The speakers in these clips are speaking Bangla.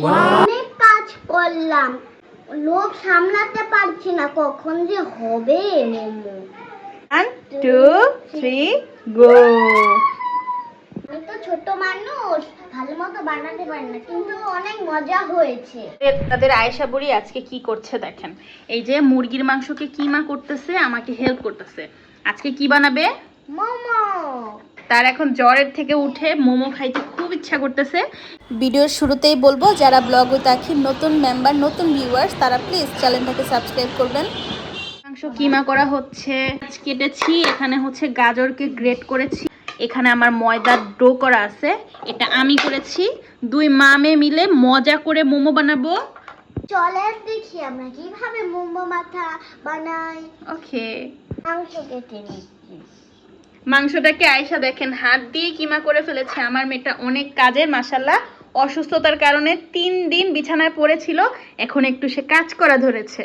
অনেক কাজ করলাম, লোভ সামলাতে পারছি না, কখন যে হবে মোমো। 1 2 3 গো। আমি তো ছোট মানুষ, ভালো মতো বানাতে পারি না, কিন্তু অনেক মজা হয়েছে। তাদের আয়েশা বুড়ি আজকে কি করছে দেখেন। এই যে মুরগির মাংসকে কিমা করতেছে, আমাকে হেল্প করতেছে। আজকে কি বানাবে? মোমো। তার এখন জ্বরের থেকে উঠে মোমো খাইতে খুব ইচ্ছা করতেছে। ভিডিওর শুরুতেই বলবো, যারা ব্লগ উইথ আখির নতুন মেম্বার, নতুন ভিউয়ার্স, তারা প্লিজ চ্যানেলটাকে সাবস্ক্রাইব করবেন। মাংস কিমা করা হচ্ছে, কেটেছি, এখানে হচ্ছে গাজরকে গ্রেট করেছি, এখানে আমার ময়দার ডো করা আছে, এটা আমি করেছি। দুই মা মেয়ে মিলে মজা করে মোমো বানাবো। চলেন দেখি আমরা কিভাবে মোমো মাথা বানাই। ওকে, মাংস কেটে নিচ্ছি। মাংসটাকে আয়েশা দেখেন হাত দিয়ে কিমা করে ফেলেছে। আমার মেয়েটা অনেক কাজের, মাশাআল্লাহ। অসুস্থতার কারণে 3 দিন বিছানায় পড়েছিল, এখন একটু সে কাজ করা ধরেছে।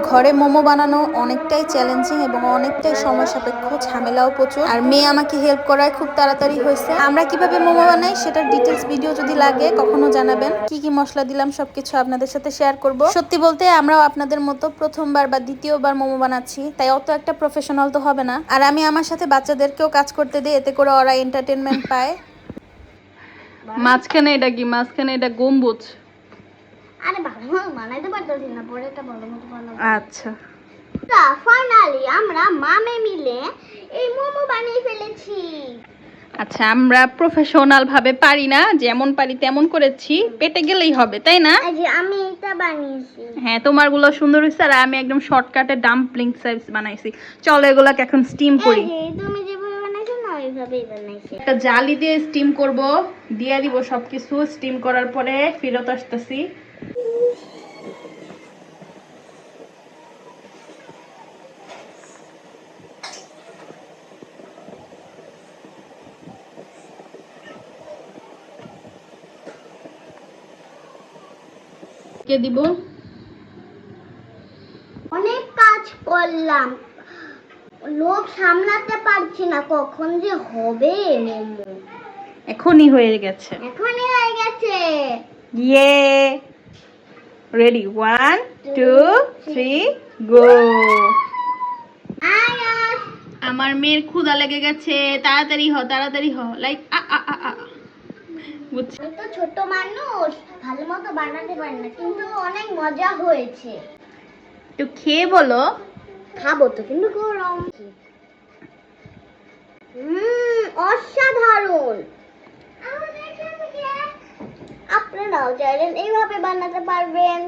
ঘরে মোমো বানানো অনেকটাই চ্যালেঞ্জিং এবং অনেকটাই সময় সাপেক্ষ, ঝামেলাও প্রচুর। আর মেয়ে আমাকে হেল্প করায় খুব তাড়াতাড়ি হয়েছে। আমরা কিভাবে মোমো বানাই সেটার ডিটেলস ভিডিও যদি লাগে কখনো জানাবেন। কি কি মশলা দিলাম সবকিছু আপনাদের সাথে শেয়ার করব। সত্যি বলতে আমরাও আপনাদের মতো প্রথমবার বা দ্বিতীয়বার মোমো বানাচ্ছি, তাই অত একটা প্রফেশনাল তো হবে না। আর আমি আমার সাথে বাচ্চাদেরকেও কাজ করতে দিই, এতে করে ওরা এন্টারটেনমেন্ট পায়। মাঝখানে এটা কি? মাঝখানে এটা গম্বুজ। আরে ভালো বানাইতে পারতেছি না, পরে এটা ভালো মতো বানাবো। আচ্ছা, ফাইনালি আমরা মামে মিলে এই মোমো বানিয়ে ফেলেছি। আচ্ছা, আমরা প্রফেশনাল ভাবে পারি না, যেমন পারি তেমন করেছি, পেটে গেলেই হবে, তাই না? এই যে আমি এটা বানিয়েছি। হ্যাঁ, তোমারগুলো সুন্দর হয়েছে, আর আমি একদম শর্টকাটে ডাম্পলিং সাইজ বানাইছি। চলো এগুলাকে এখন স্টিম করি। এই যে তুমি যেভাবে বানাইছো না ওইভাবেই বানাইছি। একটা জালি দিয়ে স্টিম করব, দিয়ে দিব সবকিছু। স্টিম করার পরে ফেরত আসতেছি। কে দিব? অনেক কাজ করলাম, লোভ সামলাতে পারছি না, কখন যে হবে মোমো। এখনই হয়ে গেছে। এখনই হয়ে গেছে। ইয়ে, রেডি, 1 2 3 গো। আমার মেয়ের ক্ষুধা লেগে গেছে, তাড়াতাড়ি হ, তাড়াতাড়ি হ, লাইক বুঝছি। আমি তো ছোট মানুষ, ভালো মতো বানাতে পারি না, কিন্তু অনেক মজা হয়েছে। একটু খেয়ে বলো। খাবো তো, কিন্তু গরম। অসাধারণ। আপনারাও চাইলেন এইভাবে বানাতে পারবেন।